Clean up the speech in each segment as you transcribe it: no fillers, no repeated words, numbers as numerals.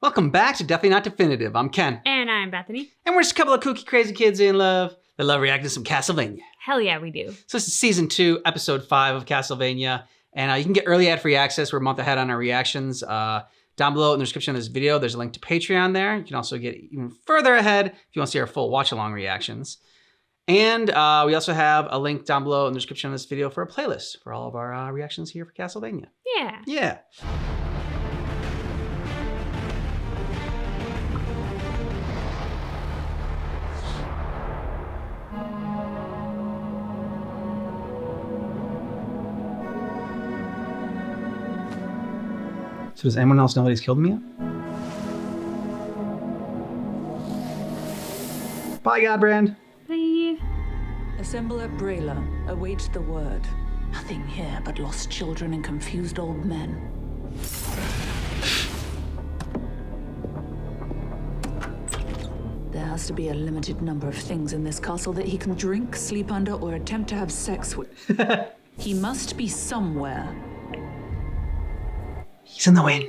Welcome back to Definitely Not Definitive. I'm Ken. And I'm Bethany. And we're just a couple of kooky, crazy kids in love that love reacting to some Castlevania. Hell yeah, we do. So this is Season 2, Episode 5 of Castlevania. And you can get early ad-free access. We're a month ahead on our reactions. Down below in the description of this video, there's a link to Patreon there. You can also get even further ahead if you want to see our full watch-along reactions. And we also have a link down below in the description of this video for a playlist for all of our reactions here for Castlevania. Yeah. Yeah. So does anyone else know that he's killed me yet? Bye, Godbrand. Bye. Assemble at Brayla. Await the word. Nothing here but lost children and confused old men. There has to be a limited number of things in this castle that he can drink, sleep under, or attempt to have sex with. He must be somewhere. He's in the wind.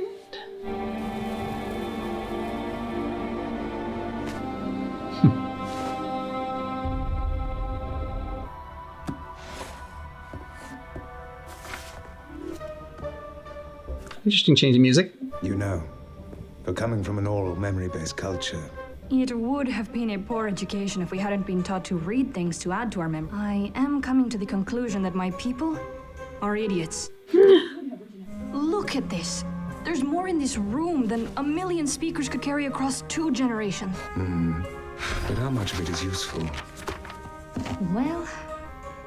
Interesting change in music. You know, for coming from an oral memory-based culture. It would have been a poor education if we hadn't been taught to read things to add to our memory. I am coming to the conclusion that my people are idiots. Look at this. There's more in this room than 1 million speakers could carry across 2 generations. But how much of it is useful? Well,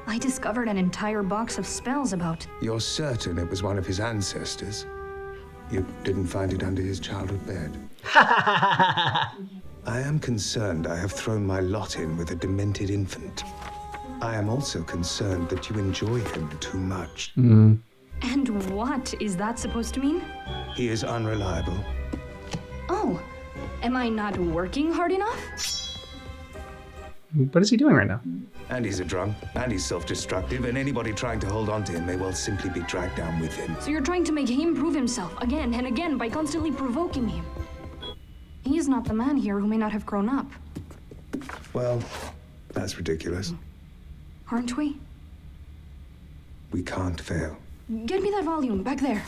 I discovered an entire box of spells about. You're certain it was one of his ancestors? You didn't find it under his childhood bed? I am concerned I have thrown my lot in with a demented infant. I am also concerned that you enjoy him too much. And what is that supposed to mean? He is unreliable. Oh, am I not working hard enough? What is he doing right now? And he's a drunk, and he's self-destructive, and anybody trying to hold on to him may well simply be dragged down with him. So you're trying to make him prove himself again and again by constantly provoking him. He's not the man here who may not have grown up. Well, that's ridiculous. Aren't we? We can't fail. Get me that volume back there,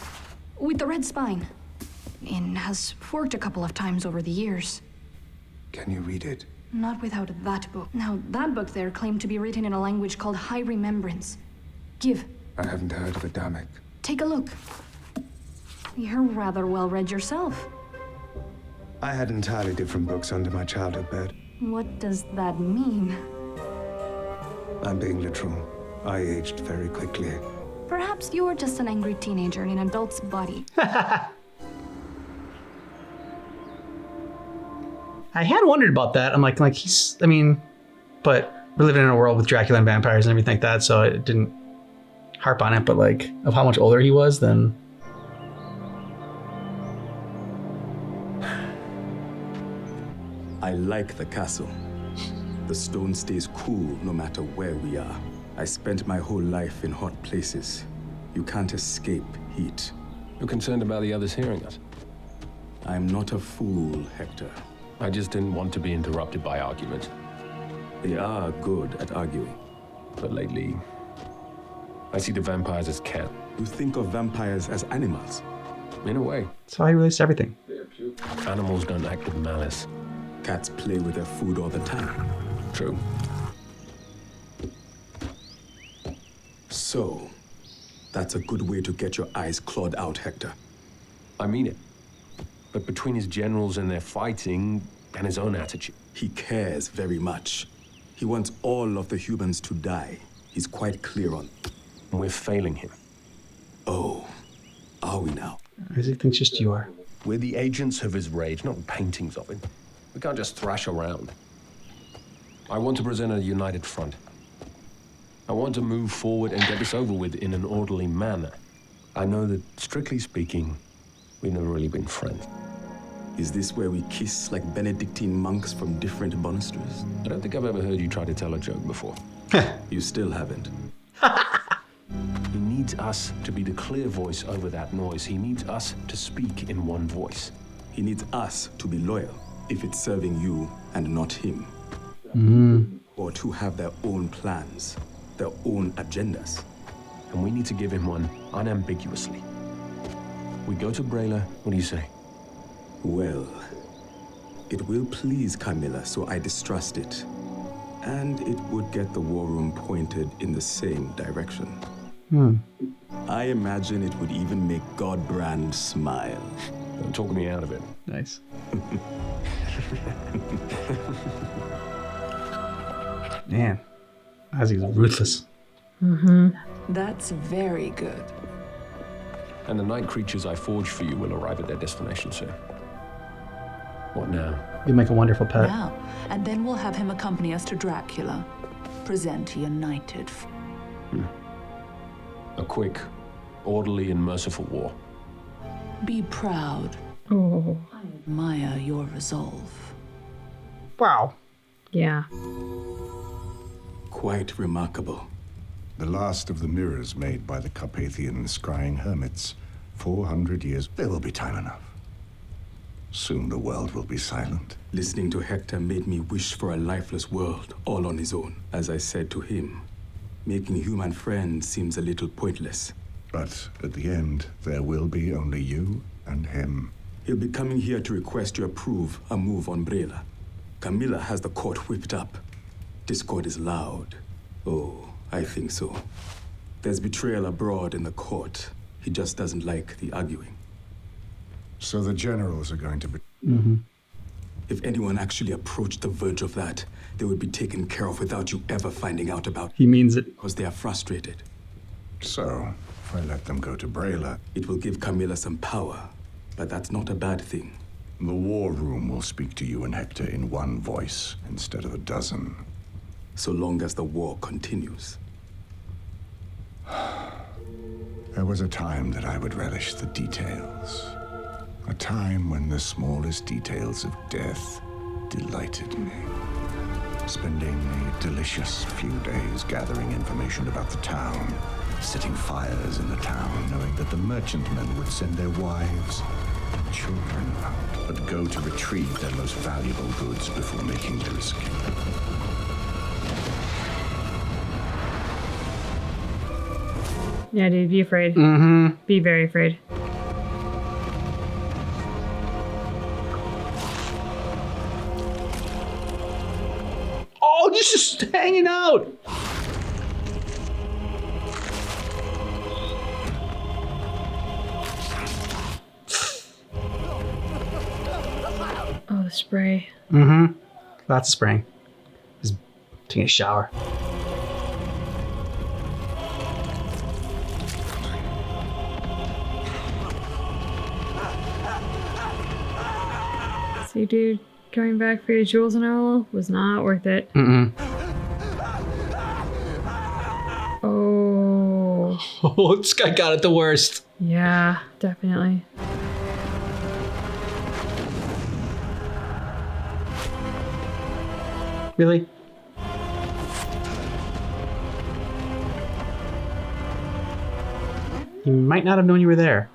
with the red spine. It has forked a couple of times over the years. Can you read it? Not without that book. Now, that book there claimed to be written in a language called High Remembrance. Give. I haven't heard of Adamic. Take a look. You're rather well read yourself. I had entirely different books under my childhood bed. What does that mean? I'm being literal. I aged very quickly. Perhaps you're just an angry teenager in an adult's body. I had wondered about that. I'm like he's, I mean, but we're living in a world with Dracula and vampires and everything like that, so it didn't harp on it, but like, of how much older he was then. I like the castle. The stone stays cool no matter where we are. I spent my whole life in hot places. You can't escape heat. You're concerned about the others hearing us? I'm not a fool, Hector. I just didn't want to be interrupted by arguments. They are good at arguing. But lately, I see the vampires as cat. You think of vampires as animals. In a way. That's how he released everything. Animals don't act with malice. Cats play with their food all the time. True. So, that's a good way to get your eyes clawed out, Hector. I mean it. But between his generals and their fighting, and his own attitude. He cares very much. He wants all of the humans to die. He's quite clear on. We're failing him. Oh, are we now? Isaac thinks just you are. We're the agents of his rage, not paintings of him. We can't just thrash around. I want to present a united front. I want to move forward and get this over with in an orderly manner. I know that, strictly speaking, we've never really been friends. Is this where we kiss like Benedictine monks from different monasteries? I don't think I've ever heard you try to tell a joke before. You still haven't. He needs us to be the clear voice over that noise. He needs us to speak in one voice. He needs us to be loyal if it's serving you and not him. Or to have their own plans, their own agendas. And we need to give him one unambiguously. We go to Brayla, what do you say? Well, it will please Camilla, so I distrust it. And it would get the war room pointed in the same direction. I imagine it would even make Godbrand smile. Don't talk me out of it. Nice. Man, Ozzy's ruthless. That's very good. And the night creatures I forged for you will arrive at their destination soon. What now? You make a wonderful pet. Now, and then we'll have him accompany us to Dracula. Present united. A quick, orderly, and merciful war. Be proud. Oh. I admire your resolve. Wow. Yeah. Quite remarkable. The last of the mirrors made by the Carpathian scrying hermits. 400 years. There will be time enough. Soon the world will be silent. Listening to Hector made me wish for a lifeless world, all on his own. As I said to him, making human friends seems a little pointless. But at the end, there will be only you and him. He'll be coming here to request you approve a move on Brayla. Camilla has the court whipped up. Discord is loud. Oh, I think so. There's betrayal abroad in the court. He just doesn't like the arguing. So the generals are going to be... If anyone actually approached the verge of that, they would be taken care of without you ever finding out about it. He means it. Because they are frustrated. So, if I let them go to Brayla, It will give Camilla some power, but that's not a bad thing. the war room will speak to you and Hector in one voice instead of a dozen. So long as the war continues. There was a time that I would relish the details. A time when the smallest details of death delighted me. Spending a delicious few days gathering information about the town, setting fires in the town, knowing that the merchantmen would send their wives and children out, but go to retrieve their most valuable goods before making their escape. Yeah, dude, be afraid. Be very afraid. Oh, just hanging out. Oh, the spray. Lots of spraying. He's taking a shower. See, dude, coming back for your jewels and all was not worth it. Oh. Oh, this guy got it the worst. Yeah, definitely. Really? He might not have known you were there.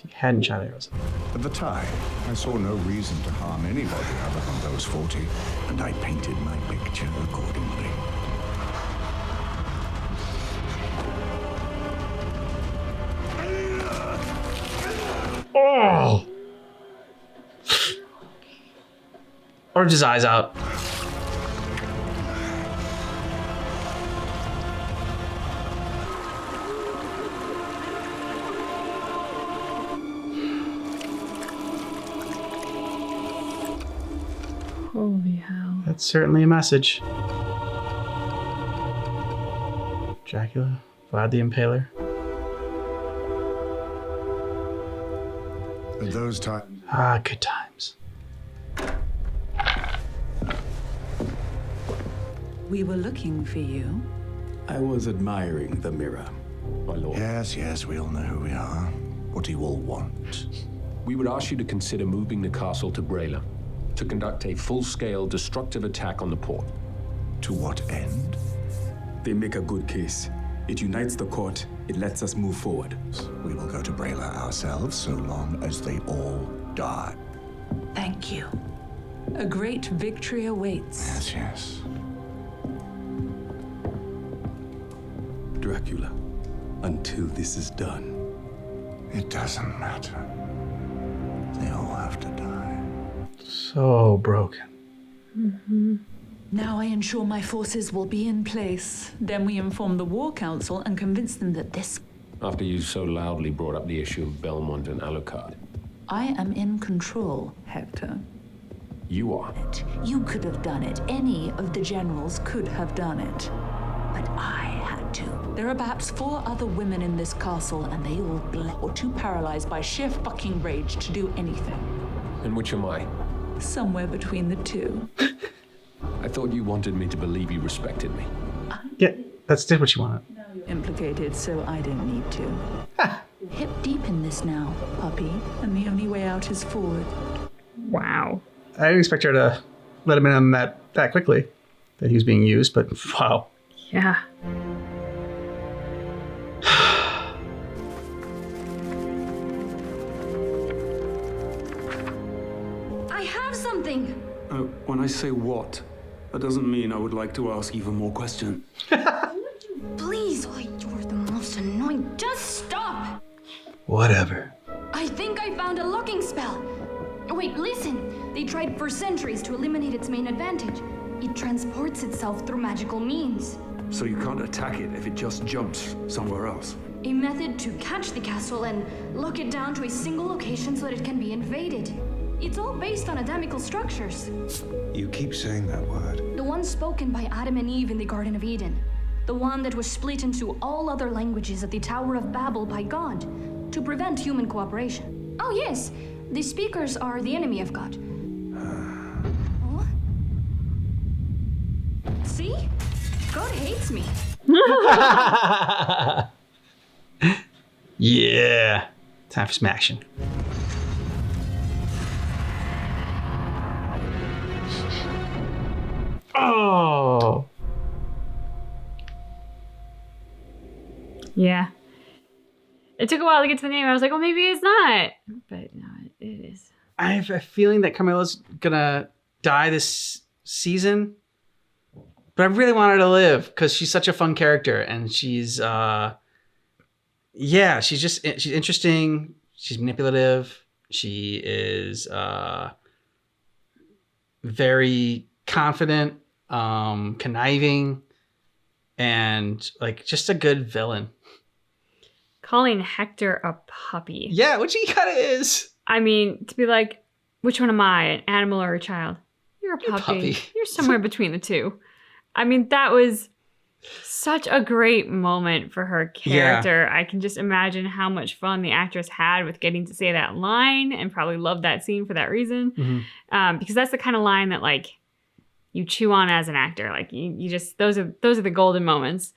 If he hadn't shot arrows. At the time, I saw no reason to harm anybody other than those 40, and I painted my picture accordingly. Oh! Or his eyes out. Holy hell. That's certainly a message. Dracula, Vlad the Impaler. At those times, Ah, good times. We were looking for you. I was admiring the mirror. My lord. yes, we all know who we are. What do you all want? We would ask you to consider moving the castle to Brayla to conduct a full-scale destructive attack on the port. To what end? They make a good case. It unites the court. It lets us move forward. We will go to Brayla ourselves so long as they all die. Thank you. A great victory awaits. Yes, yes. Dracula, until this is done. It doesn't matter. They all have to die. So broken. Now I ensure my forces will be in place. Then we inform the War Council and convince them that this... After you so loudly brought up the issue of Belmont and Alucard. I am in control, Hector. You are. You could have done it. Any of the generals could have done it. But I had to. There are perhaps 4 other women in this castle, and they all or too paralyzed by sheer fucking rage to do anything. And which am I? Somewhere between the two. I thought you wanted me to believe you respected me. Yeah, that's what you wanted. Implicated, so I don't need to. Hip deep in this now, puppy, and the only way out is forward. Wow. I didn't expect her to let him in on that quickly, that he was being used, but wow. Yeah. I have something! When I say what, that doesn't mean I would like to ask even more questions. Please, oh, you're the most annoying. Just stop! Whatever. I think I found a locking spell. Wait, listen. They tried for centuries to eliminate its main advantage. It transports itself through magical means. So you can't attack it if it just jumps somewhere else. A method to catch the castle and lock it down to a single location so that it can be invaded. It's all based on Adamical structures. You keep saying that word. The one spoken by Adam and Eve in the Garden of Eden. The one that was split into all other languages at the Tower of Babel by God to prevent human cooperation. Oh yes, the speakers are the enemy of God. Oh? See? God hates me. Yeah. Time for some action. Oh. Yeah. It took a while to get to the name. I was like, oh, maybe it's not. But no, it is. I have a feeling that Carmela's gonna die this season, but I really want her to live because she's such a fun character, and she's she's interesting. She's manipulative. She is very confident, conniving, and like just a good villain. Calling Hector a puppy. Yeah, which he kind of is. I mean, to be like, which one am I, an animal or a child? You're a puppy. You're somewhere between the two. I mean, that was such a great moment for her character. Yeah. I can just imagine how much fun the actress had with getting to say that line, and probably loved that scene for that reason. Mm-hmm. Because that's the kind of line that like you chew on as an actor. Like you just those are the golden moments.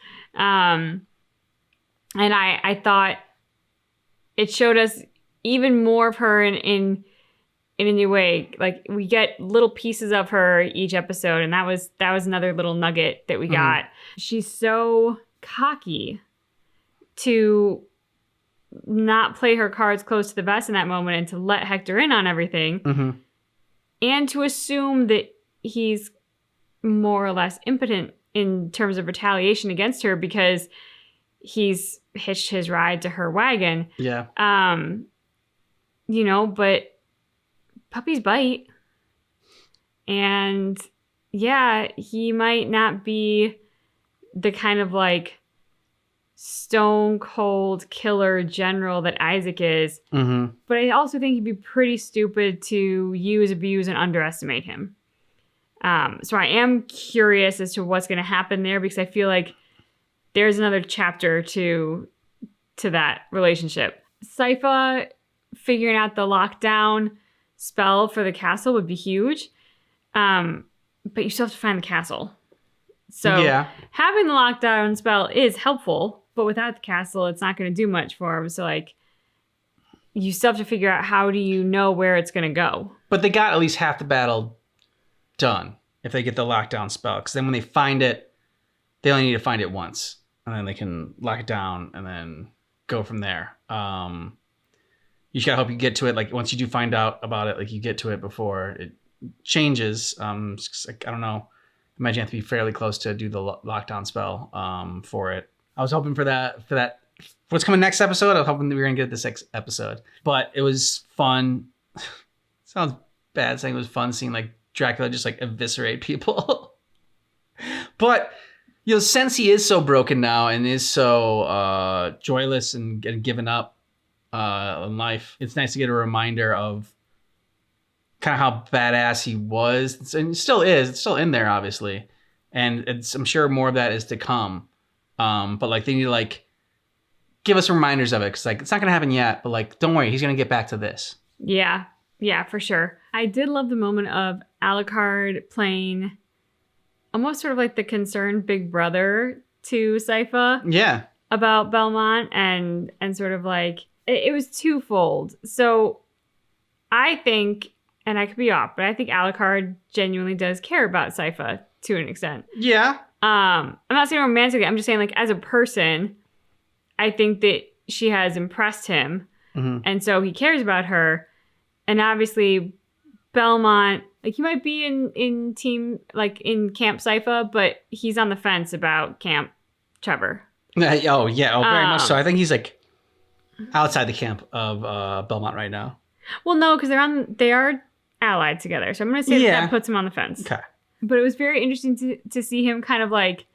And I thought it showed us even more of her in a new way. Like we get little pieces of her each episode, and that was another little nugget that we got. She's so cocky to not play her cards close to the vest in that moment, and to let Hector in on everything, and to assume that he's more or less impotent in terms of retaliation against her because he's hitched his ride to her wagon. Yeah. But puppies bite. And yeah, he might not be the kind of like stone cold killer general that Isaac is. Mm-hmm. But I also think he'd be pretty stupid to use, abuse, and underestimate him. So I am curious as to what's going to happen there, because I feel like there's another chapter to that relationship. Sypha figuring out the lockdown spell for the castle would be huge. But you still have to find the castle. So having the lockdown spell is helpful, but without the castle, it's not going to do much for him. So like, you still have to figure out, how do you know where it's going to go? But they got at least half the battle done if they get the lockdown spell. Because then when they find it, they only need to find it once. and then they can lock it down and then go from there. You just gotta hope you get to it. Like once you do find out about it, like you get to it before it changes. Like, I don't know. Imagine you have to be fairly close to do the lockdown spell for it. I was hoping for that. What's coming next episode? I was hoping that we were gonna get this next episode, but it was fun. Sounds bad saying it was fun seeing like Dracula just like eviscerate people. But since he is so broken now and is so joyless and given up in life, it's nice to get a reminder of kind of how badass he was, and still is. It's still in there, obviously, and I'm sure more of that is to come. But like they need to like give us reminders of it, because like it's not gonna happen yet, but like don't worry, he's gonna get back to this. Yeah, for sure. I did love the moment of Alucard playing almost sort of like the concerned big brother to Sypha. Yeah. About Belmont and sort of like it was twofold. So I think, and I could be off, but I think Alucard genuinely does care about Sypha to an extent. Yeah. I'm not saying romantically. I'm just saying like as a person, I think that she has impressed him, and so he cares about her. And obviously, Belmont, like he might be in team, like in Camp Sypha, but he's on the fence about Camp Trevor. Very much so. I think he's like outside the camp of Belmont right now. Well, no, because they are allied together. So I'm going to say that puts him on the fence. Okay. But it was very interesting to see him kind of like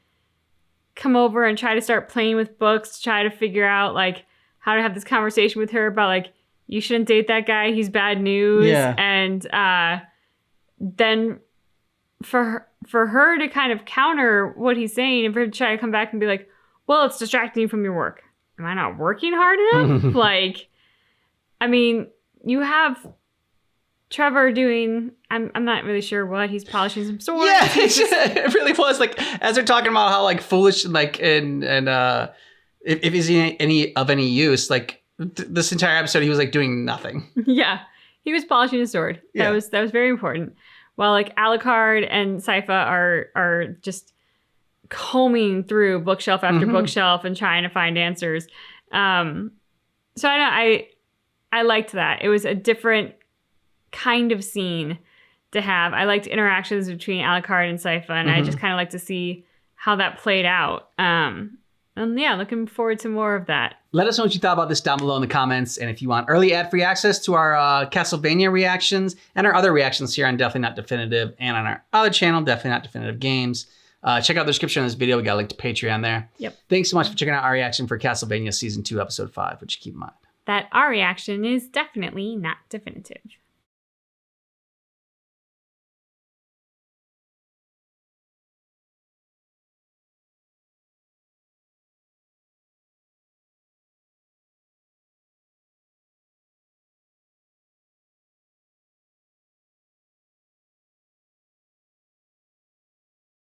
come over and try to start playing with books, to try to figure out like how to have this conversation with her about like, you shouldn't date that guy. He's bad news. Yeah. And then for her to kind of counter what he's saying and for him to try to come back and be like, well, it's distracting you from your work. Am I not working hard enough? Like, I mean, you have Trevor doing, I'm not really sure what, he's polishing some swords. Yeah, it really was like, as they're talking about how like foolish and like, and if he's any use, like this entire episode, he was like doing nothing. Yeah, he was polishing his sword. Yeah. That was very important. While like Alucard and Sypha are just combing through bookshelf after bookshelf and trying to find answers. So I liked that. It was a different kind of scene to have. I liked interactions between Alucard and Sypha, and I just kind of like to see how that played out. And yeah, looking forward to more of that. Let us know what you thought about this down below in the comments. And if you want early ad-free access to our Castlevania reactions and our other reactions here on Definitely Not Definitive and on our other channel, Definitely Not Definitive Games, check out the description of this video. We got a link to Patreon there. Yep. Thanks so much for checking out our reaction for Castlevania Season 2, Episode 5, which keep in mind that our reaction is definitely not definitive.